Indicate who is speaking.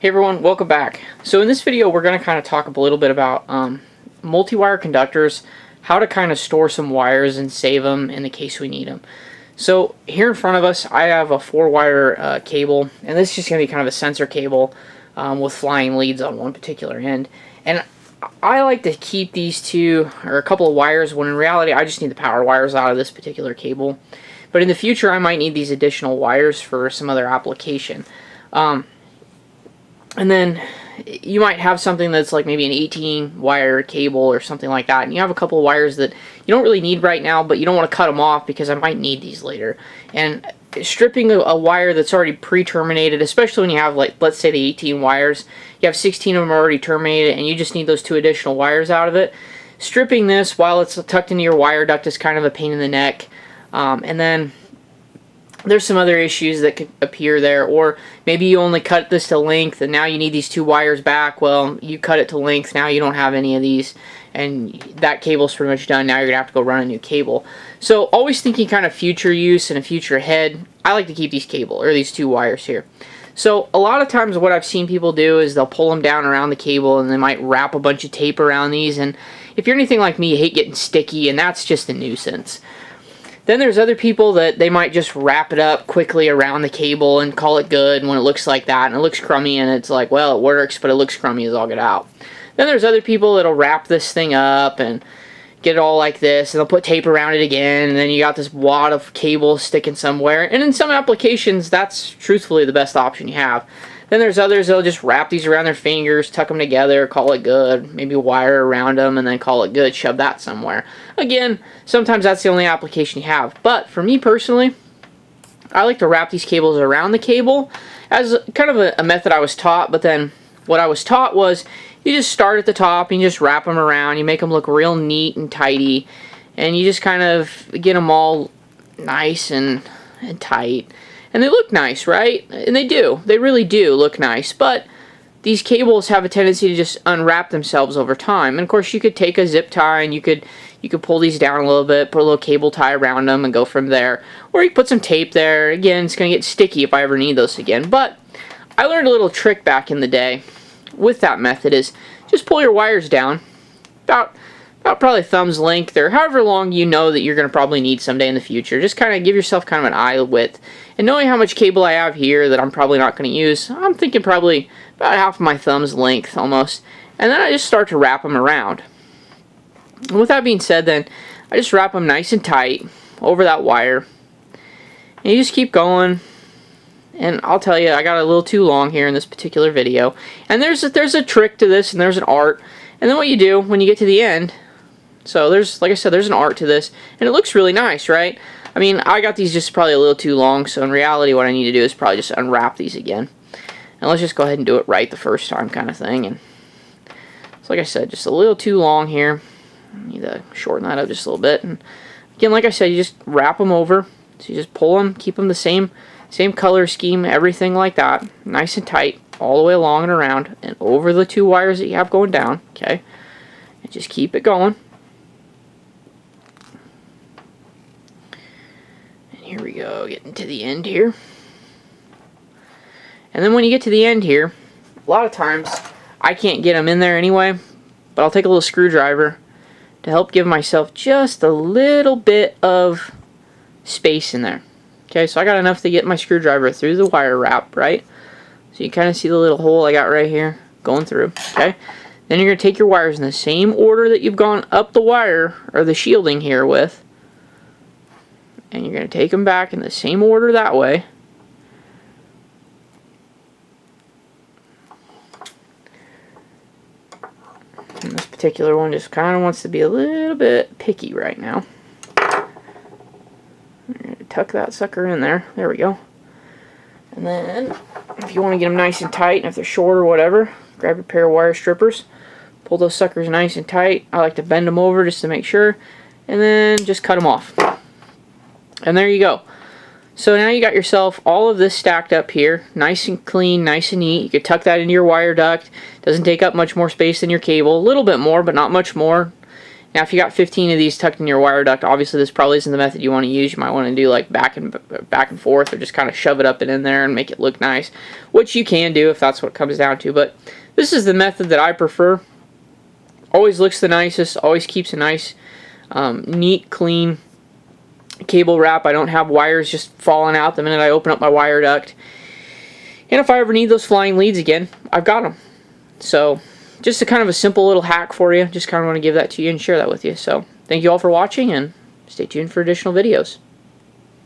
Speaker 1: Hey everyone, welcome back. So in this video we're going to kind of talk a little bit about multi-wire conductors, how to kind of store some wires and save them in the case we need them. So here in front of us I have a 4-wire cable, and this is just going to be kind of a sensor cable with flying leads on one particular end. And I like to keep these two, or a couple of wires, when in reality I just need the power wires out of this particular cable. But in the future I might need these additional wires for some other application. And then you might have something that's like maybe an 18-wire cable or something like that, and you have a couple of wires that you don't really need right now, but you don't want to cut them off because I might need these later. And stripping a wire that's already pre-terminated, especially when you have, like, let's say the 18 wires, you have 16 of them already terminated and you just need those 2 additional wires out of it. Stripping this while it's tucked into your wire duct is kind of a pain in the neck. And then there's some other issues that could appear there, or maybe you only cut this to length and now you need these 2 wires back. Well, you cut it to length, now you don't have any of these, and that cable's pretty much done. Now you're gonna have to go run a new cable. So always thinking kind of future use and a future ahead, I like to keep these these 2 wires here. So a lot of times what I've seen people do is they'll pull them down around the cable and they might wrap a bunch of tape around these, and if you're anything like me, you hate getting sticky, and that's just a nuisance. Then there's other people that they might just wrap it up quickly around the cable and call it good when it looks like that, and it looks crummy, and it's like, well, it works, but it looks crummy as all get out. Then there's other people that'll wrap this thing up and get it all like this, and they'll put tape around it again, and then you got this wad of cable sticking somewhere, and in some applications, that's truthfully the best option you have. Then there's others that'll just wrap these around their fingers, tuck them together, call it good, maybe wire around them, and then call it good, shove that somewhere. Again, sometimes that's the only application you have. But for me personally, I like to wrap these cables around the cable as kind of a method I was taught, but then what I was taught was you just start at the top and you just wrap them around, you make them look real neat and tidy, and you just kind of get them all nice and tight. And they look nice, right? And they do. They really do look nice. But these cables have a tendency to just unwrap themselves over time. And of course, you could take a zip tie and you could pull these down a little bit, put a little cable tie around them, and go from there. Or you could put some tape there. Again, it's going to get sticky if I ever need those again. But I learned a little trick back in the day with that method is just pull your wires down about probably thumb's length, or however long you know that you're going to probably need someday in the future. Just kind of give yourself kind of an eye width. And knowing how much cable I have here that I'm probably not going to use, I'm thinking probably about half of my thumb's length almost. And then I just start to wrap them around. And with that being said, then I just wrap them nice and tight over that wire. And you just keep going. And I'll tell you, I got a little too long here in this particular video. And there's a trick to this, and there's an art. And then what you do when you get to the end, so there's, like I said, there's an art to this, and it looks really nice, right? I mean, I got these just probably a little too long, so in reality what I need to do is probably just unwrap these again. And let's just go ahead and do it right the first time kind of thing. And so like I said, just a little too long here. I need to shorten that up just a little bit. And again, like I said, you just wrap them over. So you just pull them, keep them the same color scheme, everything like that. Nice and tight all the way along and around and over the 2 wires that you have going down, okay? And just keep it going. Here we go, getting to the end here. And then when you get to the end here, a lot of times I can't get them in there anyway, but I'll take a little screwdriver to help give myself just a little bit of space in there. Okay, so I got enough to get my screwdriver through the wire wrap, right? So you kind of see the little hole I got right here going through, okay? Then you're going to take your wires in the same order that you've gone up the wire, or the shielding here with, and you're going to take them back in the same order that way. And this particular one just kind of wants to be a little bit picky right now. I'm going to tuck that sucker in there. There we go. And then, if you want to get them nice and tight, and if they're short or whatever, grab a pair of wire strippers. Pull those suckers nice and tight. I like to bend them over just to make sure. And then just cut them off. And there you go. So now you got yourself all of this stacked up here, nice and clean, nice and neat. You could tuck that into your wire duct. Doesn't take up much more space than your cable. A little bit more, but not much more. Now, if you got 15 of these tucked in your wire duct, obviously this probably isn't the method you want to use. You might want to do like back and forth, or just kind of shove it up and in there and make it look nice, which you can do if that's what it comes down to. But this is the method that I prefer. Always looks the nicest, always keeps a nice, neat, clean cable wrap. I don't have wires just falling out the minute I open up my wire duct. And if I ever need those flying leads again, I've got them. So, just a kind of a simple little hack for you. Just kind of want to give that to you and share that with you. So, thank you all for watching, and stay tuned for additional videos.